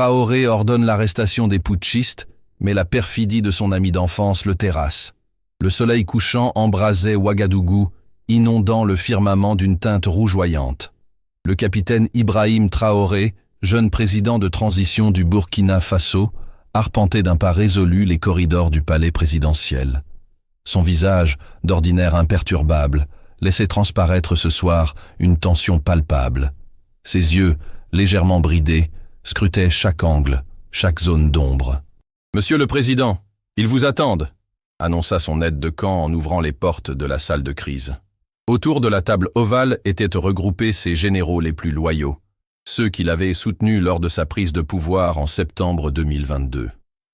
Traoré ordonne l'arrestation des putschistes, mais la perfidie de son ami d'enfance le terrasse. Le soleil couchant embrasait Ouagadougou, inondant le firmament d'une teinte rougeoyante. Le capitaine Ibrahim Traoré, jeune président de transition du Burkina Faso, arpentait d'un pas résolu les corridors du palais présidentiel. Son visage, d'ordinaire imperturbable, laissait transparaître ce soir une tension palpable. Ses yeux, légèrement bridés, scrutaient chaque angle, chaque zone d'ombre. « Monsieur le Président, ils vous attendent !» annonça son aide de camp en ouvrant les portes de la salle de crise. Autour de la table ovale étaient regroupés ses généraux les plus loyaux, ceux qui l'avaient soutenu lors de sa prise de pouvoir en septembre 2022.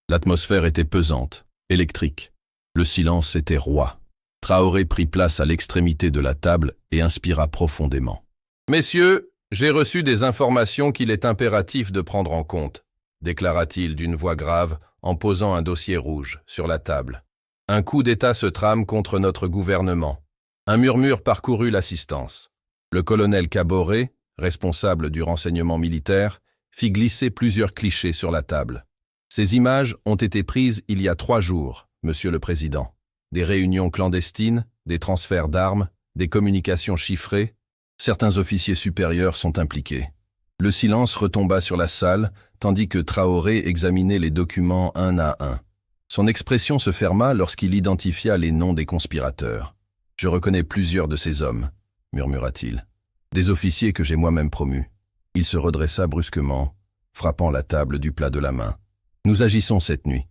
L'atmosphère était pesante, électrique. Le silence était roi. Traoré prit place à l'extrémité de la table et inspira profondément. « Messieurs, j'ai reçu des informations qu'il est impératif de prendre en compte, déclara-t-il d'une voix grave en posant un dossier rouge sur la table. Un coup d'État se trame contre notre gouvernement. Un murmure parcourut l'assistance. Le colonel Kaboré, responsable du renseignement militaire, fit glisser plusieurs clichés sur la table. Ces images ont été prises il y a 3 jours, Monsieur le Président. Des réunions clandestines, des transferts d'armes, des communications chiffrées. Certains officiers supérieurs sont impliqués. Le silence retomba sur la salle, tandis que Traoré examinait les documents un à un. Son expression se ferma lorsqu'il identifia les noms des conspirateurs. « Je reconnais plusieurs de ces hommes », murmura-t-il. « Des officiers que j'ai moi-même promus. » Il se redressa brusquement, frappant la table du plat de la main. « Nous agissons cette nuit.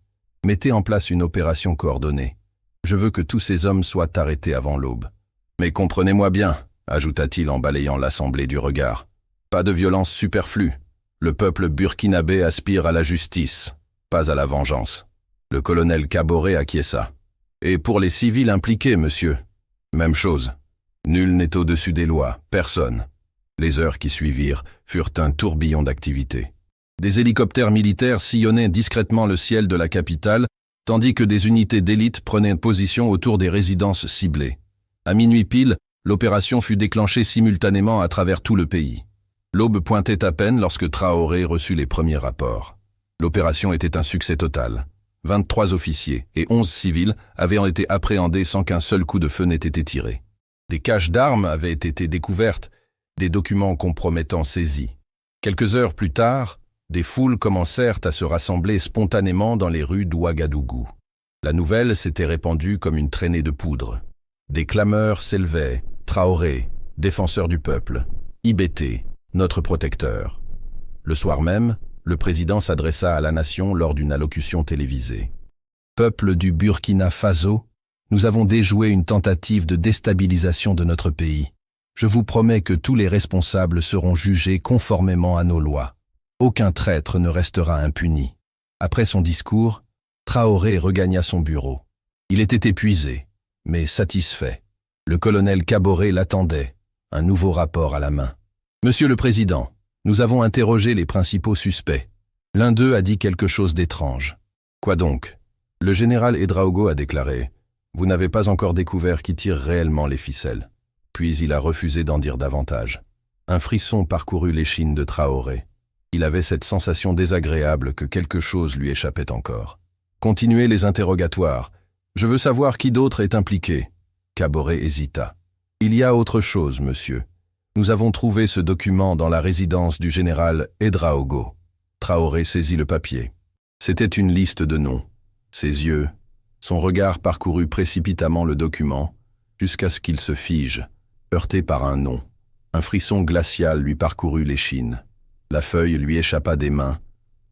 Mettez en place une opération coordonnée. Je veux que tous ces hommes soient arrêtés avant l'aube. »« Mais comprenez-moi bien », ajouta-t-il en balayant l'assemblée du regard. « Pas de violence superflue. Le peuple burkinabé aspire à la justice, pas à la vengeance. » Le colonel Kaboré acquiesça. « Et pour les civils impliqués, monsieur ?» Même chose. Nul n'est au-dessus des lois, personne. Les heures qui suivirent furent un tourbillon d'activité. Des hélicoptères militaires sillonnaient discrètement le ciel de la capitale, tandis que des unités d'élite prenaient position autour des résidences ciblées. À minuit pile, l'opération fut déclenchée simultanément à travers tout le pays. L'aube pointait à peine lorsque Traoré reçut les premiers rapports. L'opération était un succès total. 23 officiers et 11 civils avaient été appréhendés sans qu'un seul coup de feu n'ait été tiré. Des caches d'armes avaient été découvertes, des documents compromettants saisis. Quelques heures plus tard, des foules commencèrent à se rassembler spontanément dans les rues d'Ouagadougou. La nouvelle s'était répandue comme une traînée de poudre. Des clameurs s'élevaient. Traoré, défenseur du peuple. IBT, notre protecteur. Le soir même, le président s'adressa à la nation lors d'une allocution télévisée. « Peuple du Burkina Faso, nous avons déjoué une tentative de déstabilisation de notre pays. Je vous promets que tous les responsables seront jugés conformément à nos lois. Aucun traître ne restera impuni. » Après son discours, Traoré regagna son bureau. Il était épuisé, mais satisfait. Le colonel Kaboré l'attendait, un nouveau rapport à la main. « Monsieur le Président, nous avons interrogé les principaux suspects. L'un d'eux a dit quelque chose d'étrange. »« Quoi donc ?» Le général Ouedraogo a déclaré « Vous n'avez pas encore découvert qui tire réellement les ficelles. » Puis il a refusé d'en dire davantage. Un frisson parcourut l'échine de Traoré. Il avait cette sensation désagréable que quelque chose lui échappait encore. « Continuez les interrogatoires. Je veux savoir qui d'autre est impliqué. » Kaboré hésita. « Il y a autre chose, monsieur. Nous avons trouvé ce document dans la résidence du général Ouedraogo. » Traoré saisit le papier. C'était une liste de noms. Ses yeux, son regard parcourut précipitamment le document, jusqu'à ce qu'il se fige, heurté par un nom. Un frisson glacial lui parcourut l'échine. La feuille lui échappa des mains,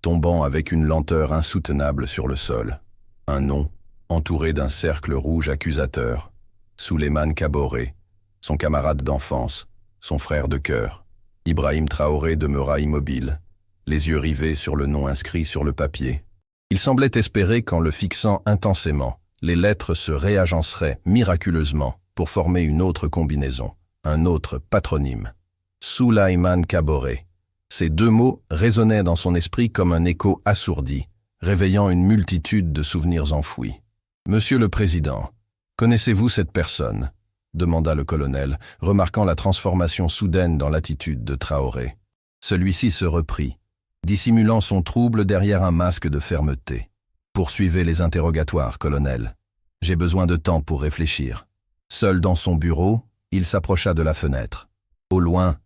tombant avec une lenteur insoutenable sur le sol. Un nom, entouré d'un cercle rouge accusateur. Souleymane Kaboré, son camarade d'enfance, son frère de cœur. Ibrahim Traoré demeura immobile, les yeux rivés sur le nom inscrit sur le papier. Il semblait espérer qu'en le fixant intensément, les lettres se réagenceraient miraculeusement pour former une autre combinaison, un autre patronyme. Souleymane Kaboré. Ces 2 mots résonnaient dans son esprit comme un écho assourdi, réveillant une multitude de souvenirs enfouis. « Monsieur le Président, connaissez-vous cette personne ?» demanda le colonel, remarquant la transformation soudaine dans l'attitude de Traoré. Celui-ci se reprit, dissimulant son trouble derrière un masque de fermeté. « Poursuivez les interrogatoires, colonel. J'ai besoin de temps pour réfléchir. » Seul dans son bureau, il s'approcha de la fenêtre. Au loin,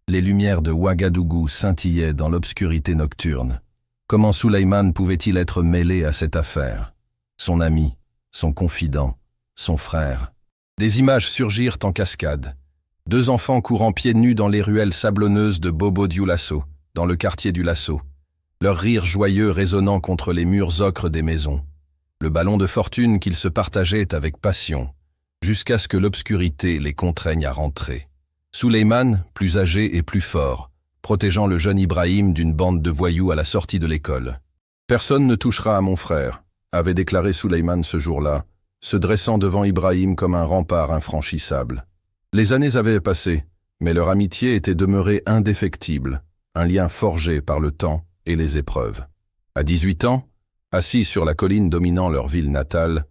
les lumières de Ouagadougou scintillaient dans l'obscurité nocturne. Comment Souleymane pouvait-il être mêlé à cette affaire? Son ami, son confident, son frère. Des images surgirent en cascade. 2 enfants courant pieds nus dans les ruelles sablonneuses de Bobo-Dioulasso, dans le quartier du Lasso. Leur rire joyeux résonnant contre les murs ocres des maisons. Le ballon de fortune qu'ils se partageaient avec passion, jusqu'à ce que l'obscurité les contraigne à rentrer. Souleymane, plus âgé et plus fort, protégeant le jeune Ibrahim d'une bande de voyous à la sortie de l'école. « Personne ne touchera à mon frère », avait déclaré Souleymane ce jour-là, se dressant devant Ibrahim comme un rempart infranchissable. Les années avaient passé, mais leur amitié était demeurée indéfectible, un lien forgé par le temps et les épreuves. À 18 ans, assis sur la colline dominant leur ville natale,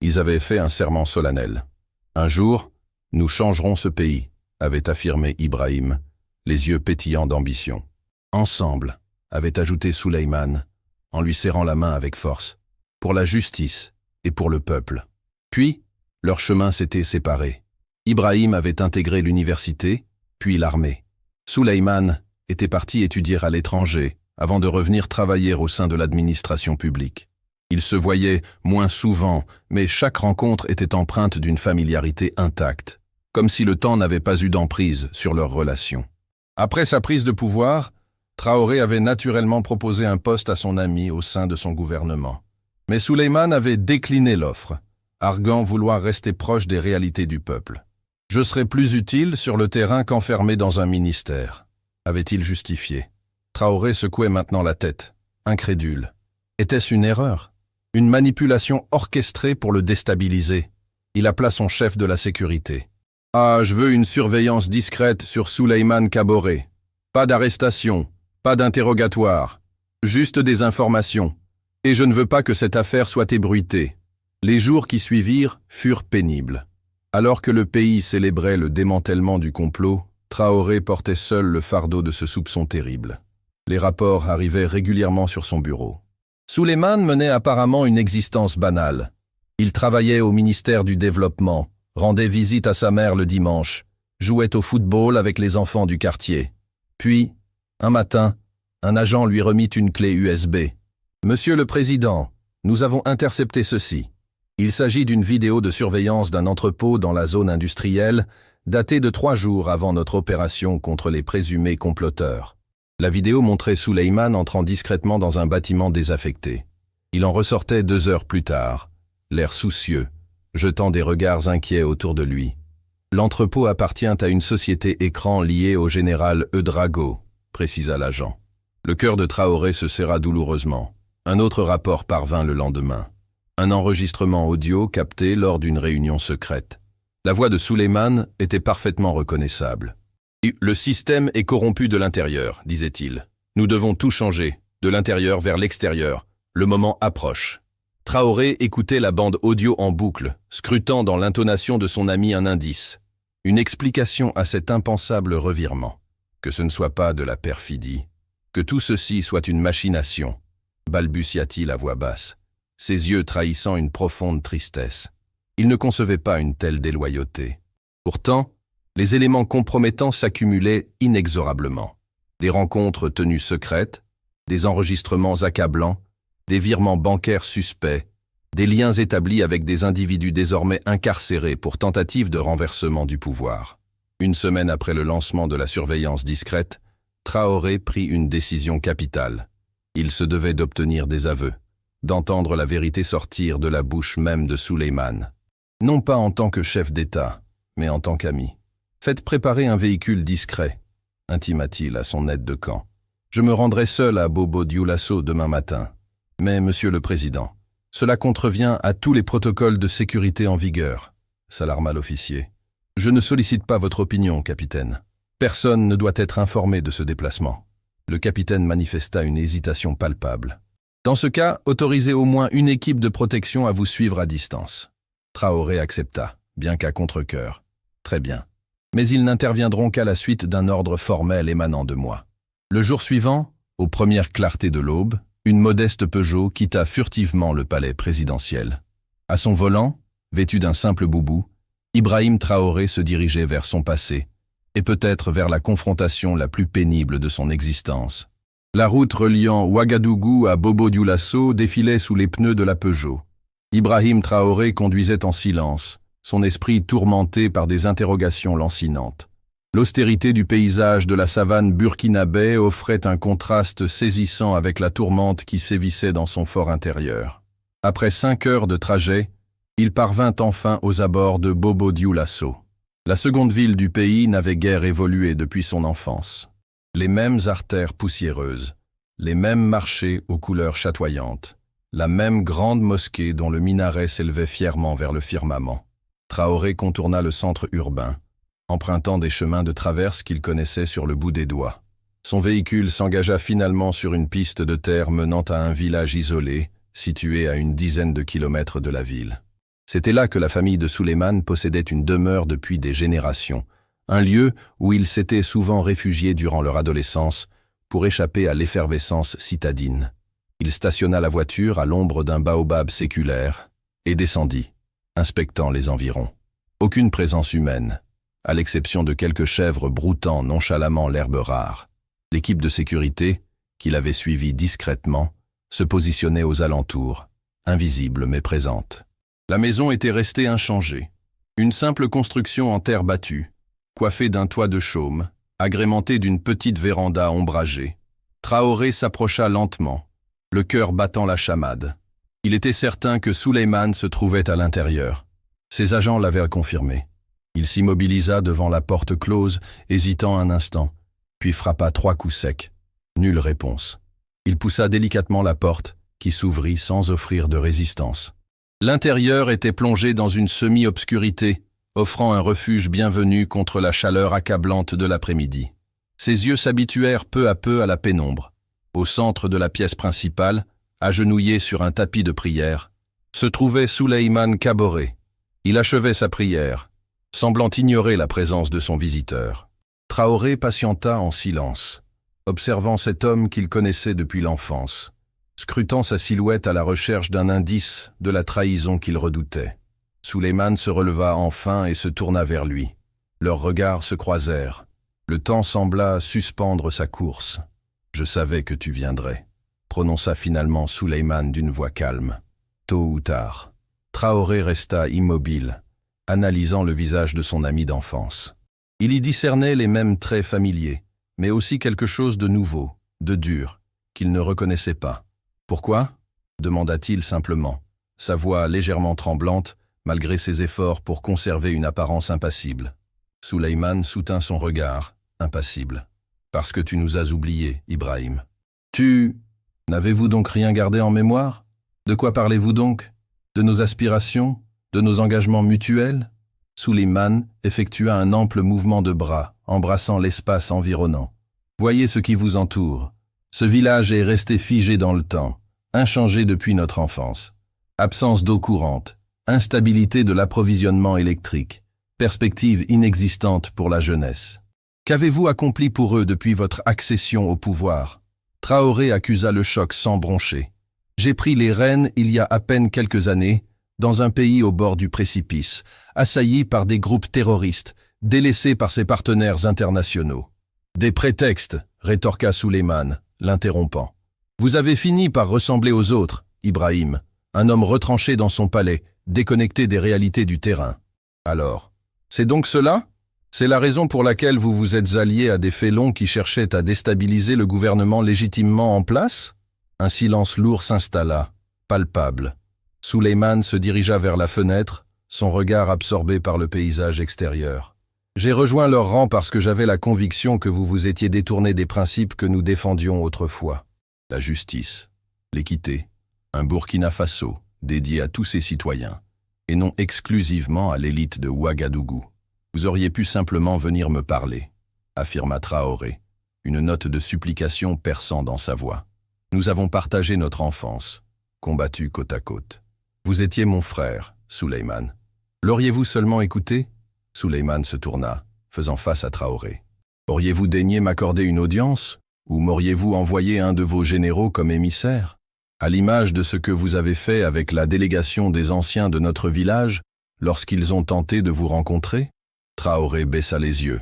ils avaient fait un serment solennel. « Un jour, nous changerons ce pays », avait affirmé Ibrahim, les yeux pétillants d'ambition. « Ensemble », avait ajouté Souleymane, en lui serrant la main avec force, « pour la justice et pour le peuple. » Puis, leurs chemins s'étaient séparés. Ibrahim avait intégré l'université, puis l'armée. Souleymane était parti étudier à l'étranger, avant de revenir travailler au sein de l'administration publique. Ils se voyaient moins souvent, mais chaque rencontre était empreinte d'une familiarité intacte, comme si le temps n'avait pas eu d'emprise sur leur relation. Après sa prise de pouvoir, Traoré avait naturellement proposé un poste à son ami au sein de son gouvernement. Mais Souleymane avait décliné l'offre, arguant vouloir rester proche des réalités du peuple. « Je serai plus utile sur le terrain qu'enfermé dans un ministère », avait-il justifié. Traoré secouait maintenant la tête, incrédule. Était-ce une erreur? Une manipulation orchestrée pour le déstabiliser? Il appela son chef de la sécurité. « Ah, je veux une surveillance discrète sur Souleymane Kaboré. Pas d'arrestation, pas d'interrogatoire, juste des informations. Et je ne veux pas que cette affaire soit ébruitée. » Les jours qui suivirent furent pénibles. Alors que le pays célébrait le démantèlement du complot, Traoré portait seul le fardeau de ce soupçon terrible. Les rapports arrivaient régulièrement sur son bureau. Souleymane menait apparemment une existence banale. Il travaillait au ministère du Développement, rendait visite à sa mère le dimanche, jouait au football avec les enfants du quartier. Puis, un matin, un agent lui remit une clé USB. « Monsieur le Président, nous avons intercepté ceci. » Il s'agit d'une vidéo de surveillance d'un entrepôt dans la zone industrielle, datée de 3 jours avant notre opération contre les présumés comploteurs. La vidéo montrait Souleymane entrant discrètement dans un bâtiment désaffecté. Il en ressortait 2 heures plus tard, l'air soucieux, jetant des regards inquiets autour de lui. L'entrepôt appartient à une société écran liée au général Eudrago, précisa l'agent. Le cœur de Traoré se serra douloureusement. Un autre rapport parvint le lendemain. Un enregistrement audio capté lors d'une réunion secrète. La voix de Souleymane était parfaitement reconnaissable. « Le système est corrompu de l'intérieur, disait-il. Nous devons tout changer, de l'intérieur vers l'extérieur. Le moment approche. » Traoré écoutait la bande audio en boucle, scrutant dans l'intonation de son ami un indice. Une explication à cet impensable revirement. Que ce ne soit pas de la perfidie. Que tout ceci soit une machination, balbutia-t-il à voix basse, ses yeux trahissant une profonde tristesse. Il ne concevait pas une telle déloyauté. Pourtant, les éléments compromettants s'accumulaient inexorablement. Des rencontres tenues secrètes, des enregistrements accablants, des virements bancaires suspects, des liens établis avec des individus désormais incarcérés pour tentative de renversement du pouvoir. 1 semaine après le lancement de la surveillance discrète, Traoré prit une décision capitale. Il se devait d'obtenir des aveux, d'entendre la vérité sortir de la bouche même de Souleymane. Non pas en tant que chef d'État, mais en tant qu'ami. « Faites préparer un véhicule discret », intima-t-il à son aide de camp. « Je me rendrai seul à Bobo-Dioulasso demain matin. Mais, Monsieur le Président, cela contrevient à tous les protocoles de sécurité en vigueur, » s'alarma l'officier. « Je ne sollicite pas votre opinion, capitaine. Personne ne doit être informé de ce déplacement. » Le capitaine manifesta une hésitation palpable. « Dans ce cas, autorisez au moins une équipe de protection à vous suivre à distance. » Traoré accepta, bien qu'à contre-cœur. « Très bien. Mais ils n'interviendront qu'à la suite d'un ordre formel émanant de moi. » Le jour suivant, Aux premières clartés de l'aube, une modeste Peugeot quitta furtivement le palais présidentiel. À son volant, vêtu d'un simple boubou, Ibrahim Traoré se dirigeait vers son passé, et peut-être vers la confrontation la plus pénible de son existence. La route reliant Ouagadougou à Bobo-Dioulasso défilait sous les pneus de la Peugeot. Ibrahim Traoré conduisait en silence, son esprit tourmenté par des interrogations lancinantes. L'austérité du paysage de la savane burkinabé offrait un contraste saisissant avec la tourmente qui sévissait dans son fort intérieur. Après 5 heures de trajet, il parvint enfin aux abords de Bobo-Dioulasso. La seconde ville du pays n'avait guère évolué depuis son enfance. Les mêmes artères poussiéreuses, les mêmes marchés aux couleurs chatoyantes, la même grande mosquée dont le minaret s'élevait fièrement vers le firmament. Traoré contourna le centre urbain, empruntant des chemins de traverse qu'il connaissait sur le bout des doigts. Son véhicule s'engagea finalement sur une piste de terre menant à un village isolé, situé à une dizaine de kilomètres de la ville. C'était là que la famille de Souleymane possédait une demeure depuis des générations, un lieu où ils s'étaient souvent réfugiés durant leur adolescence pour échapper à l'effervescence citadine. Il stationna la voiture à l'ombre d'un baobab séculaire et descendit, inspectant les environs. Aucune présence humaine, à l'exception de quelques chèvres broutant nonchalamment l'herbe rare. L'équipe de sécurité, qui l'avait suivi discrètement, se positionnait aux alentours, invisible mais présente. La maison était restée inchangée. Une simple construction en terre battue, coiffée d'un toit de chaume, agrémentée d'une petite véranda ombragée. Traoré s'approcha lentement, le cœur battant la chamade. Il était certain que Souleymane se trouvait à l'intérieur. Ses agents l'avaient confirmé. Il s'immobilisa devant la porte close, hésitant un instant, puis frappa 3 coups secs. Nulle réponse. Il poussa délicatement la porte, qui s'ouvrit sans offrir de résistance. L'intérieur était plongé dans une semi-obscurité, offrant un refuge bienvenu contre la chaleur accablante de l'après-midi. Ses yeux s'habituèrent peu à peu à la pénombre. Au centre de la pièce principale, agenouillé sur un tapis de prière, se trouvait Souleymane Kaboré. Il achevait sa prière, semblant ignorer la présence de son visiteur. Traoré patienta en silence, observant cet homme qu'il connaissait depuis l'enfance, scrutant sa silhouette à la recherche d'un indice de la trahison qu'il redoutait. Souleymane se releva enfin et se tourna vers lui. Leurs regards se croisèrent. Le temps sembla suspendre sa course. « Je savais que tu viendrais », prononça finalement Souleymane d'une voix calme. Tôt ou tard, Traoré resta immobile, analysant le visage de son ami d'enfance. Il y discernait les mêmes traits familiers, mais aussi quelque chose de nouveau, de dur, qu'il ne reconnaissait pas. « Pourquoi ?» demanda-t-il simplement, sa voix légèrement tremblante, malgré ses efforts pour conserver une apparence impassible. Souleymane soutint son regard, impassible. « Parce que tu nous as oubliés, Ibrahim. »« N'avez-vous donc rien gardé en mémoire? De quoi parlez-vous donc? De nos aspirations? De nos engagements mutuels ?» Souleymane effectua un ample mouvement de bras, embrassant l'espace environnant. « Voyez ce qui vous entoure. Ce village est resté figé dans le temps, inchangé depuis notre enfance. Absence d'eau courante, instabilité de l'approvisionnement électrique, perspective inexistante pour la jeunesse. Qu'avez-vous accompli pour eux depuis votre accession au pouvoir ?» Traoré accusa le choc sans broncher. « J'ai pris les rênes il y a à peine quelques années, dans un pays au bord du précipice, assailli par des groupes terroristes, délaissé par ses partenaires internationaux. »« Des prétextes » rétorqua Souleymane, l'interrompant. « Vous avez fini par ressembler aux autres, Ibrahim, un homme retranché dans son palais, déconnecté des réalités du terrain. Alors, c'est donc cela ? C'est la raison pour laquelle vous vous êtes allié à des félons qui cherchaient à déstabiliser le gouvernement légitimement en place ?» Un silence lourd s'installa, palpable. Souleymane se dirigea vers la fenêtre, son regard absorbé par le paysage extérieur. « J'ai rejoint leur rang parce que j'avais la conviction que vous vous étiez détourné des principes que nous défendions autrefois. La justice, l'équité, un Burkina Faso dédié à tous ses citoyens, et non exclusivement à l'élite de Ouagadougou. Vous auriez pu simplement venir me parler, » affirma Traoré, une note de supplication perçant dans sa voix. « Nous avons partagé notre enfance, combattu côte à côte. Vous étiez mon frère, Souleymane. L'auriez-vous seulement écouté ?» Souleymane se tourna, faisant face à Traoré. « Auriez-vous daigné m'accorder une audience, Ou m'auriez-vous envoyé un de vos généraux comme émissaire? À l'image de ce que vous avez fait avec la délégation des anciens de notre village lorsqu'ils ont tenté de vous rencontrer? Traoré baissa les yeux,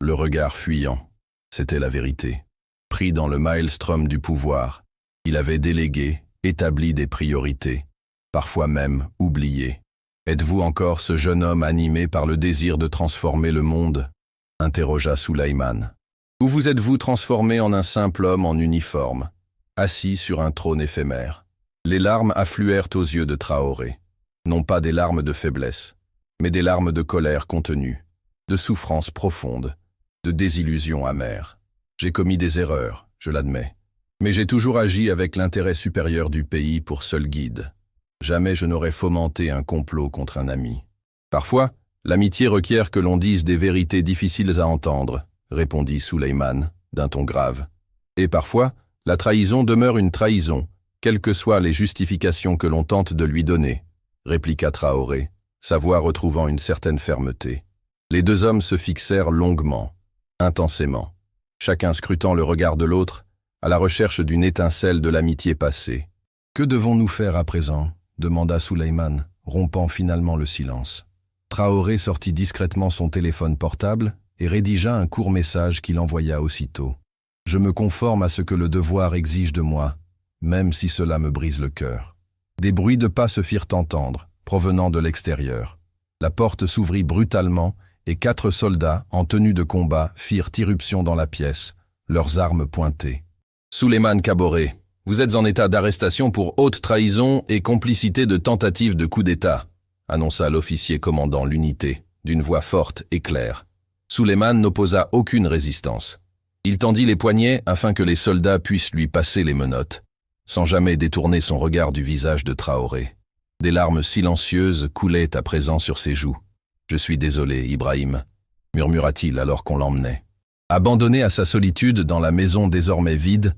le regard fuyant. C'était la vérité. Pris dans le maelstrom du pouvoir, il avait délégué, établi des priorités, parfois même oublié. Êtes-vous encore ce jeune homme animé par le désir de transformer le monde? Interrogea Sulayman. Ou vous êtes-vous transformé en un simple homme en uniforme, assis sur un trône éphémère? Les larmes affluèrent aux yeux de Traoré. Non pas des larmes de faiblesse, mais des larmes de colère contenue, de souffrance profonde, de désillusion amère. J'ai commis des erreurs, je l'admets, mais j'ai toujours agi avec l'intérêt supérieur du pays pour seul guide. Jamais je n'aurais fomenté un complot contre un ami. Parfois, l'amitié requiert que l'on dise des vérités difficiles à entendre, répondit Sulayman, d'un ton grave. Et parfois, la trahison demeure une trahison, quelles que soient les justifications que l'on tente de lui donner, répliqua Traoré, sa voix retrouvant une certaine fermeté. Les deux hommes se fixèrent longuement, intensément, chacun scrutant le regard de l'autre, à la recherche d'une étincelle de l'amitié passée. « Que devons-nous faire à présent ?» demanda Sulayman, rompant finalement le silence. Traoré sortit discrètement son téléphone portable et rédigea un court message qu'il envoya aussitôt. « Je me conforme à ce que le devoir exige de moi, même si cela me brise le cœur. » Des bruits de pas se firent entendre, provenant de l'extérieur. La porte s'ouvrit brutalement et 4 soldats, en tenue de combat, firent irruption dans la pièce, leurs armes pointées. « Sulayman Kaboré, vous êtes en état d'arrestation pour haute trahison et complicité de tentative de coup d'État, annonça l'officier commandant l'unité, d'une voix forte et claire. Sulayman n'opposa aucune résistance. Il tendit les poignets afin que les soldats puissent lui passer les menottes, sans jamais détourner son regard du visage de Traoré. Des larmes silencieuses coulaient à présent sur ses joues. « Je suis désolé, Ibrahim », murmura-t-il alors qu'on l'emmenait. Abandonné à sa solitude dans la maison désormais vide,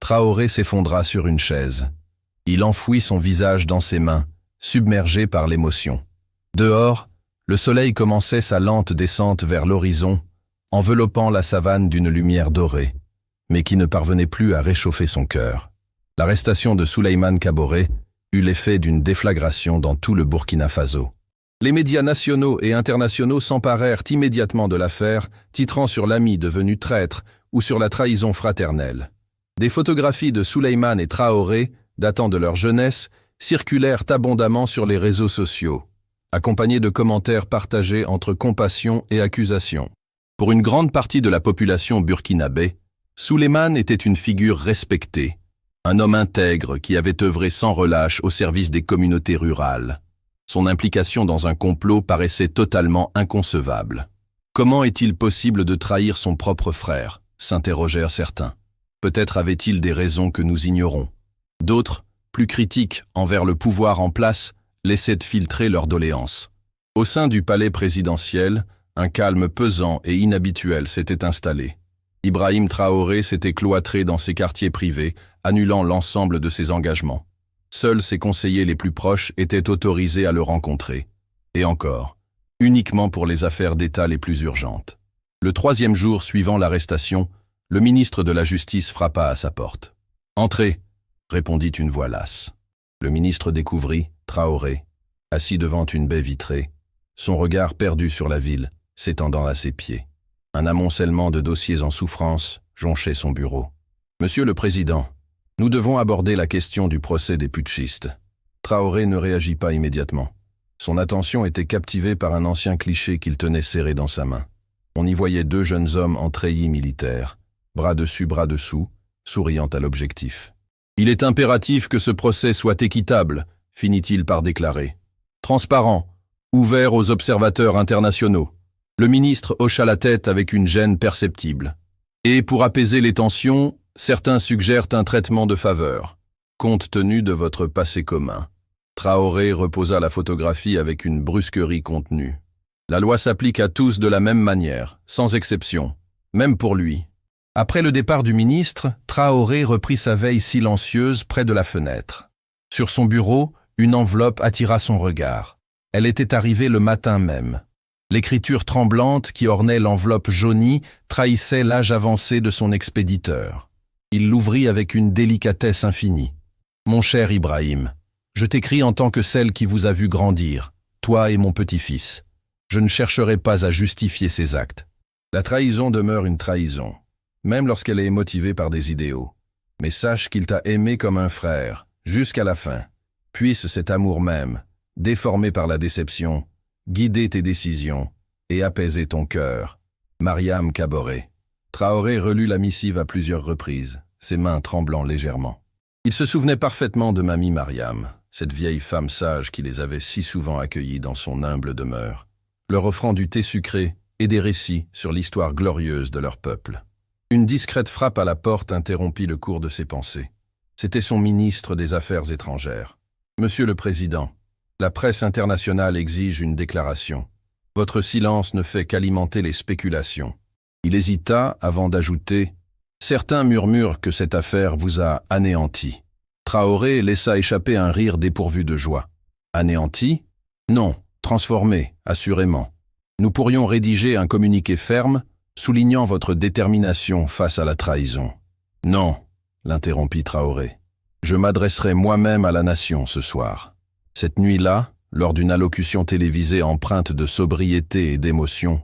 Traoré s'effondra sur une chaise. Il enfouit son visage dans ses mains, submergé par l'émotion. Dehors, le soleil commençait sa lente descente vers l'horizon, enveloppant la savane d'une lumière dorée, mais qui ne parvenait plus à réchauffer son cœur. L'arrestation de Sulayman Kaboré eut l'effet d'une déflagration dans tout le Burkina Faso. Les médias nationaux et internationaux s'emparèrent immédiatement de l'affaire, titrant sur l'ami devenu traître ou sur la trahison fraternelle. Des photographies de Sulayman et Traoré, datant de leur jeunesse, circulèrent abondamment sur les réseaux sociaux, accompagnés de commentaires partagés entre compassion et accusation. Pour une grande partie de la population burkinabé, Sulayman était une figure respectée, un homme intègre qui avait œuvré sans relâche au service des communautés rurales. Son implication dans un complot paraissait totalement inconcevable. Comment est-il possible de trahir son propre frère? S'interrogèrent certains. Peut-être avait-il des raisons que nous ignorons. D'autres, plus critiques envers le pouvoir en place, laissaient filtrer leurs doléances. Au sein du palais présidentiel, un calme pesant et inhabituel s'était installé. Ibrahim Traoré s'était cloîtré dans ses quartiers privés, annulant l'ensemble de ses engagements. Seuls ses conseillers les plus proches étaient autorisés à le rencontrer. Et encore, uniquement pour les affaires d'État les plus urgentes. Le 3e jour suivant l'arrestation, le ministre de la Justice frappa à sa porte. « Entrez !» répondit une voix lasse. Le ministre découvrit Traoré, assis devant une baie vitrée, son regard perdu sur la ville, s'étendant à ses pieds. Un amoncellement de dossiers en souffrance jonchait son bureau. « Monsieur le Président, nous devons aborder la question du procès des putschistes. » Traoré ne réagit pas immédiatement. Son attention était captivée par un ancien cliché qu'il tenait serré dans sa main. On y voyait 2 jeunes hommes en treillis militaire, bras dessus, bras dessous, souriant à l'objectif. « Il est impératif que ce procès soit équitable, » finit-il par déclarer. « Transparent, ouvert aux observateurs internationaux. » Le ministre hocha la tête avec une gêne perceptible. « Et pour apaiser les tensions, certains suggèrent un traitement de faveur, compte tenu de votre passé commun. » Traoré reposa la photographie avec une brusquerie contenue. « La loi s'applique à tous de la même manière, sans exception, même pour lui. » Après le départ du ministre, Traoré reprit sa veille silencieuse près de la fenêtre. Sur son bureau, une enveloppe attira son regard. Elle était arrivée le matin même. L'écriture tremblante qui ornait l'enveloppe jaunie trahissait l'âge avancé de son expéditeur. Il l'ouvrit avec une délicatesse infinie. « Mon cher Ibrahim, je t'écris en tant que celle qui vous a vu grandir, toi et mon petit-fils. Je ne chercherai pas à justifier ces actes. La trahison demeure une trahison, même lorsqu'elle est motivée par des idéaux. Mais sache qu'il t'a aimé comme un frère, jusqu'à la fin. Puisse cet amour même, déformé par la déception, guider tes décisions et apaiser ton cœur. Mariam Kaboré. » Traoré relut la missive à plusieurs reprises, ses mains tremblant légèrement. Il se souvenait parfaitement de mamie Mariam, cette vieille femme sage qui les avait si souvent accueillis dans son humble demeure, leur offrant du thé sucré et des récits sur l'histoire glorieuse de leur peuple. Une discrète frappe à la porte interrompit le cours de ses pensées. C'était son ministre des Affaires étrangères. « Monsieur le Président, la presse internationale exige une déclaration. Votre silence ne fait qu'alimenter les spéculations. » Il hésita avant d'ajouter « Certains murmurent que cette affaire vous a anéanti. » Traoré laissa échapper un rire dépourvu de joie. « Anéanti ? Non, transformé, assurément. Nous pourrions rédiger un communiqué ferme, soulignant votre détermination face à la trahison. »« Non, » l'interrompit Traoré. « Je m'adresserai moi-même à la nation ce soir. » Cette nuit-là, lors d'une allocution télévisée empreinte de sobriété et d'émotion,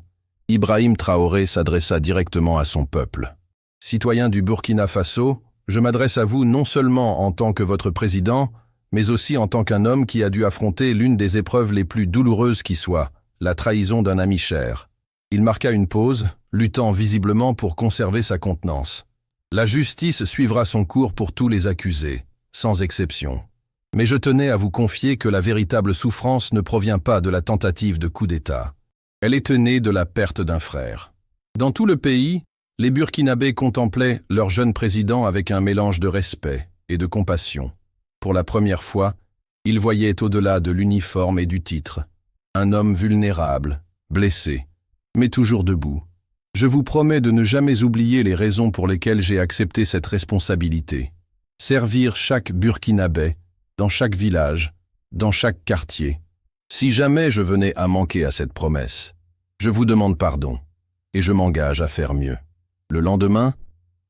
Ibrahim Traoré s'adressa directement à son peuple. « Citoyens du Burkina Faso, je m'adresse à vous non seulement en tant que votre président, mais aussi en tant qu'un homme qui a dû affronter l'une des épreuves les plus douloureuses qui soient, la trahison d'un ami cher. » Il marqua une pause, luttant visiblement pour conserver sa contenance. « La justice suivra son cours pour tous les accusés, sans exception. Mais je tenais à vous confier que la véritable souffrance ne provient pas de la tentative de coup d'État. Elle est née de la perte d'un frère. » Dans tout le pays, les Burkinabés contemplaient leur jeune président avec un mélange de respect et de compassion. Pour la première fois, ils voyaient au-delà de l'uniforme et du titre un homme vulnérable, blessé, mais toujours debout. « Je vous promets de ne jamais oublier les raisons pour lesquelles j'ai accepté cette responsabilité. Servir chaque Burkinabé, dans chaque village, dans chaque quartier. Si jamais je venais à manquer à cette promesse, je vous demande pardon, et je m'engage à faire mieux. » Le lendemain,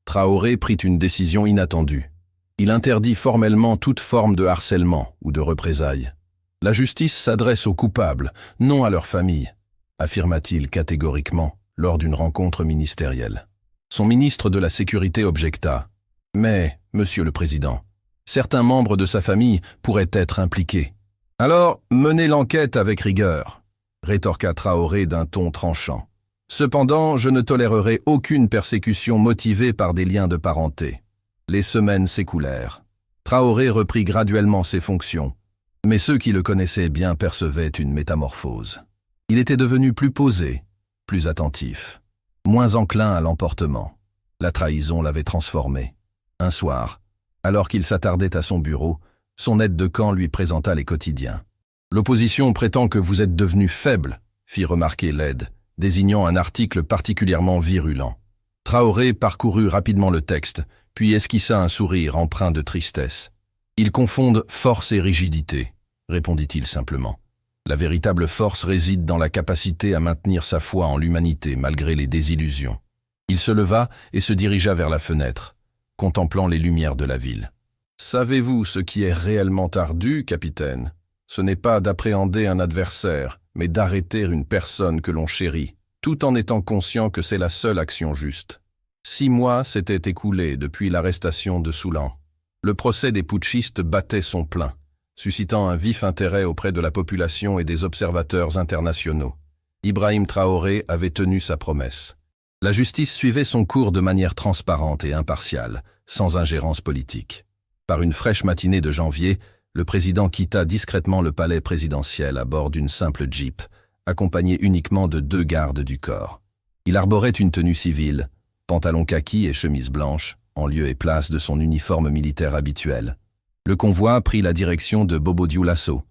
Traoré prit une décision inattendue. Il interdit formellement toute forme de harcèlement ou de représailles. « La justice s'adresse aux coupables, non à leurs familles », affirma-t-il catégoriquement lors d'une rencontre ministérielle. Son ministre de la Sécurité objecta. « Mais, Monsieur le Président, certains membres de sa famille pourraient être impliqués. »« Alors, menez l'enquête avec rigueur », rétorqua Traoré d'un ton tranchant. « Cependant, je ne tolérerai aucune persécution motivée par des liens de parenté. » Les semaines s'écoulèrent. Traoré reprit graduellement ses fonctions, mais ceux qui le connaissaient bien percevaient une métamorphose. Il était devenu plus posé, plus attentif, moins enclin à l'emportement. La trahison l'avait transformé. Un soir, alors qu'il s'attardait à son bureau, son aide de camp lui présenta les quotidiens. « L'opposition prétend que vous êtes devenu faible », fit remarquer l'aide, désignant un article particulièrement virulent. Traoré parcourut rapidement le texte, puis esquissa un sourire empreint de tristesse. « Ils confondent force et rigidité », répondit-il simplement. « La véritable force réside dans la capacité à maintenir sa foi en l'humanité malgré les désillusions. » Il se leva et se dirigea vers la fenêtre, contemplant les lumières de la ville. « Savez-vous ce qui est réellement ardu, capitaine ? Ce n'est pas d'appréhender un adversaire, mais d'arrêter une personne que l'on chérit, tout en étant conscient que c'est la seule action juste. 6 mois s'étaient écoulés depuis l'arrestation de Soulan. Le procès des putschistes battait son plein, suscitant un vif intérêt auprès de la population et des observateurs internationaux. Ibrahim Traoré avait tenu sa promesse. La justice suivait son cours de manière transparente et impartiale, sans ingérence politique. Par une fraîche matinée de janvier, le président quitta discrètement le palais présidentiel à bord d'une simple Jeep, accompagné uniquement de 2 gardes du corps. Il arborait une tenue civile, pantalon kaki et chemise blanche, en lieu et place de son uniforme militaire habituel. Le convoi prit la direction de Bobo-Dioulasso,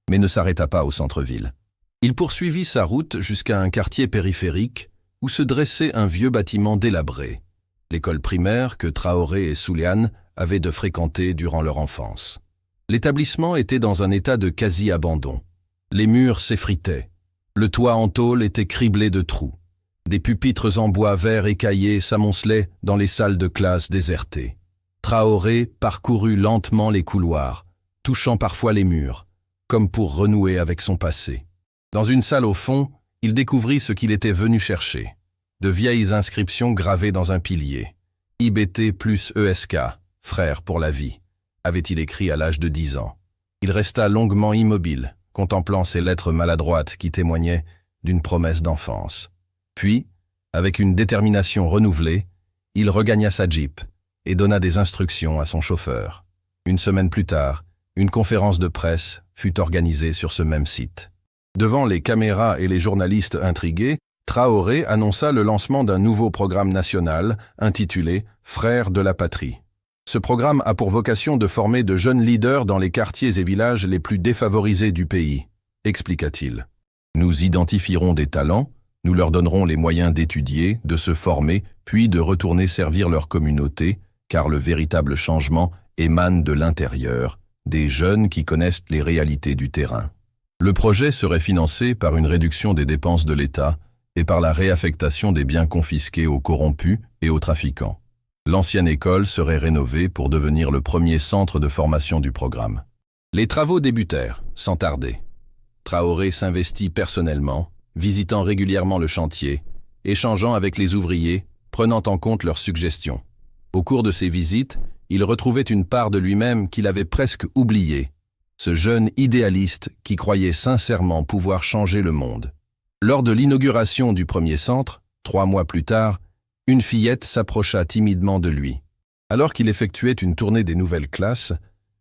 mais ne s'arrêta pas au centre-ville. Il poursuivit sa route jusqu'à un quartier périphérique où se dressait un vieux bâtiment délabré, l'école primaire que Traoré et Souleymane avaient de fréquenter durant leur enfance. L'établissement était dans un état de quasi-abandon. Les murs s'effritaient. Le toit en tôle était criblé de trous. Des pupitres en bois vert écaillé s'amoncelaient dans les salles de classe désertées. Traoré parcourut lentement les couloirs, touchant parfois les murs, comme pour renouer avec son passé. Dans une salle au fond, il découvrit ce qu'il était venu chercher. De vieilles inscriptions gravées dans un pilier. IBT plus ESK, frère pour la vie, avait-il écrit à l'âge de 10 ans. Il resta longuement immobile, contemplant ces lettres maladroites qui témoignaient d'une promesse d'enfance. Puis, avec une détermination renouvelée, il regagna sa Jeep et donna des instructions à son chauffeur. Une semaine plus tard, une conférence de presse fut organisée sur ce même site. Devant les caméras et les journalistes intrigués, Traoré annonça le lancement d'un nouveau programme national intitulé « Frères de la patrie ». Ce programme a pour vocation de former de jeunes leaders dans les quartiers et villages les plus défavorisés du pays, expliqua-t-il. Nous identifierons des talents, nous leur donnerons les moyens d'étudier, de se former, puis de retourner servir leur communauté, car le véritable changement émane de l'intérieur, des jeunes qui connaissent les réalités du terrain. Le projet serait financé par une réduction des dépenses de l'État et par la réaffectation des biens confisqués aux corrompus et aux trafiquants. L'ancienne école serait rénovée pour devenir le premier centre de formation du programme. Les travaux débutèrent, sans tarder. Traoré s'investit personnellement, visitant régulièrement le chantier, échangeant avec les ouvriers, prenant en compte leurs suggestions. Au cours de ces visites, il retrouvait une part de lui-même qu'il avait presque oubliée, ce jeune idéaliste qui croyait sincèrement pouvoir changer le monde. Lors de l'inauguration du premier centre, 3 mois plus tard, une fillette s'approcha timidement de lui. Alors qu'il effectuait une tournée des nouvelles classes,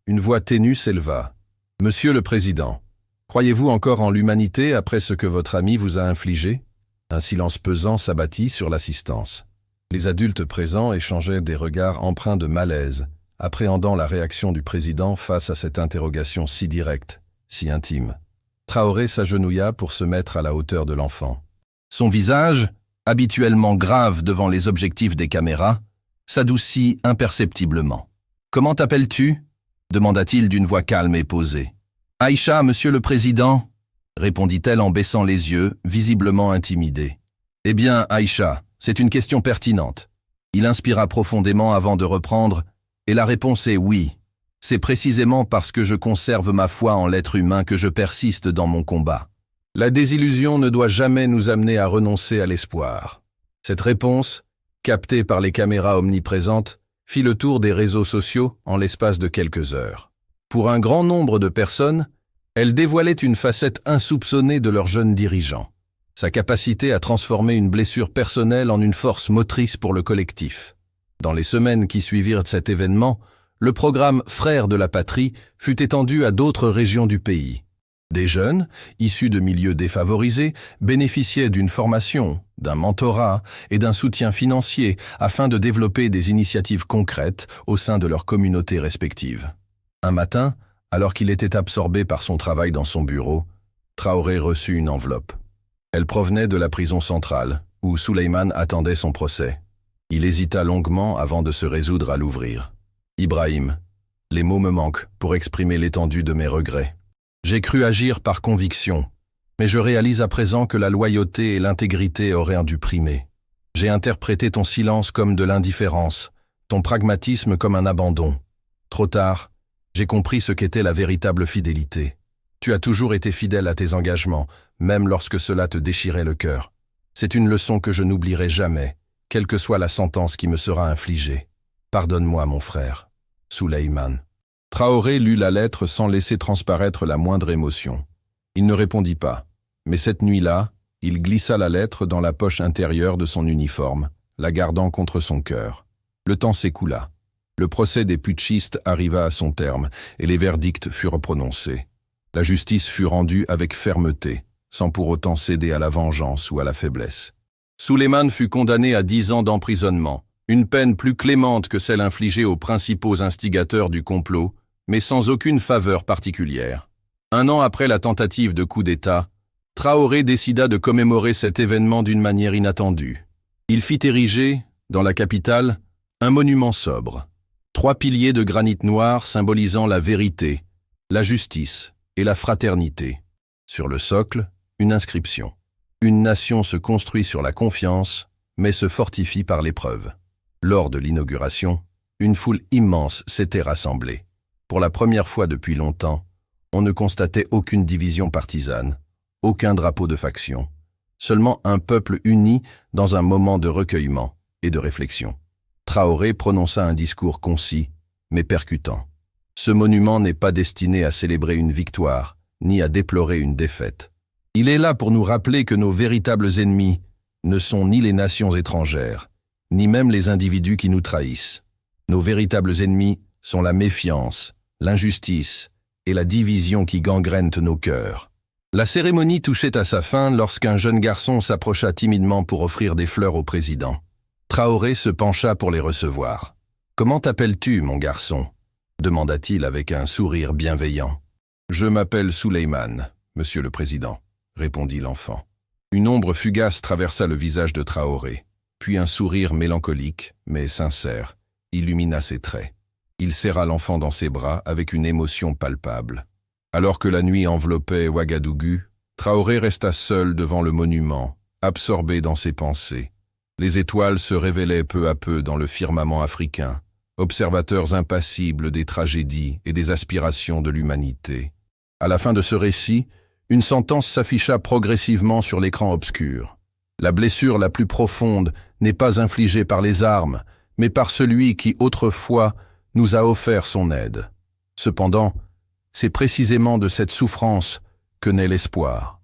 une voix ténue s'éleva. « Monsieur le Président, croyez-vous encore en l'humanité après ce que votre ami vous a infligé ?» Un silence pesant s'abattit sur l'assistance. Les adultes présents échangeaient des regards empreints de malaise, appréhendant la réaction du président face à cette interrogation si directe, si intime. Traoré s'agenouilla pour se mettre à la hauteur de l'enfant. Son visage, habituellement grave devant les objectifs des caméras, s'adoucit imperceptiblement. « Comment t'appelles-tu » demanda-t-il d'une voix calme et posée. « Aïcha, monsieur le président » répondit-elle en baissant les yeux, visiblement intimidée. « Eh bien, Aïcha, c'est une question pertinente. » Il inspira profondément avant de reprendre, et la réponse est oui. C'est précisément parce que je conserve ma foi en l'être humain que je persiste dans mon combat. La désillusion ne doit jamais nous amener à renoncer à l'espoir. Cette réponse, captée par les caméras omniprésentes, fit le tour des réseaux sociaux en l'espace de quelques heures. Pour un grand nombre de personnes, elle dévoilait une facette insoupçonnée de leur jeune dirigeant. Sa capacité à transformer une blessure personnelle en une force motrice pour le collectif. Dans les semaines qui suivirent cet événement, le programme Frères de la patrie fut étendu à d'autres régions du pays. Des jeunes, issus de milieux défavorisés, bénéficiaient d'une formation, d'un mentorat et d'un soutien financier afin de développer des initiatives concrètes au sein de leurs communautés respectives. Un matin, alors qu'il était absorbé par son travail dans son bureau, Traoré reçut une enveloppe. Elle provenait de la prison centrale, où Souleymane attendait son procès. Il hésita longuement avant de se résoudre à l'ouvrir. « Ibrahim, les mots me manquent pour exprimer l'étendue de mes regrets. J'ai cru agir par conviction, mais je réalise à présent que la loyauté et l'intégrité auraient dû primer. J'ai interprété ton silence comme de l'indifférence, ton pragmatisme comme un abandon. Trop tard, j'ai compris ce qu'était la véritable fidélité. Tu as toujours été fidèle à tes engagements, même lorsque cela te déchirait le cœur. C'est une leçon que je n'oublierai jamais, quelle que soit la sentence qui me sera infligée. Pardonne-moi, mon frère. Souleymane. » Traoré lut la lettre sans laisser transparaître la moindre émotion. Il ne répondit pas, mais cette nuit-là, il glissa la lettre dans la poche intérieure de son uniforme, la gardant contre son cœur. Le temps s'écoula. Le procès des putschistes arriva à son terme et les verdicts furent prononcés. La justice fut rendue avec fermeté, sans pour autant céder à la vengeance ou à la faiblesse. Souleymane fut condamné à 10 ans d'emprisonnement, une peine plus clémente que celle infligée aux principaux instigateurs du complot, mais sans aucune faveur particulière. 1 an après la tentative de coup d'État, Traoré décida de commémorer cet événement d'une manière inattendue. Il fit ériger, dans la capitale, un monument sobre. 3 piliers de granit noir symbolisant la vérité, la justice et la fraternité. Sur le socle, une inscription. Une nation se construit sur la confiance, mais se fortifie par l'épreuve. Lors de l'inauguration, une foule immense s'était rassemblée. Pour la première fois depuis longtemps, on ne constatait aucune division partisane, aucun drapeau de faction, seulement un peuple uni dans un moment de recueillement et de réflexion. Traoré prononça un discours concis, mais percutant. Ce monument n'est pas destiné à célébrer une victoire, ni à déplorer une défaite. Il est là pour nous rappeler que nos véritables ennemis ne sont ni les nations étrangères, ni même les individus qui nous trahissent. Nos véritables ennemis sont la méfiance, l'injustice et la division qui gangrènent nos cœurs. La cérémonie touchait à sa fin lorsqu'un jeune garçon s'approcha timidement pour offrir des fleurs au président. Traoré se pencha pour les recevoir. « Comment t'appelles-tu, mon garçon ?» demanda-t-il avec un sourire bienveillant. « Je m'appelle Souleymane, monsieur le président, » répondit l'enfant. Une ombre fugace traversa le visage de Traoré, puis un sourire mélancolique, mais sincère, illumina ses traits. Il serra l'enfant dans ses bras avec une émotion palpable. Alors que la nuit enveloppait Ouagadougou, Traoré resta seul devant le monument, absorbé dans ses pensées. Les étoiles se révélaient peu à peu dans le firmament africain, observateurs impassibles des tragédies et des aspirations de l'humanité. À la fin de ce récit, une sentence s'afficha progressivement sur l'écran obscur. La blessure la plus profonde n'est pas infligée par les armes, mais par celui qui, autrefois, nous a offert son aide. Cependant, c'est précisément de cette souffrance que naît l'espoir.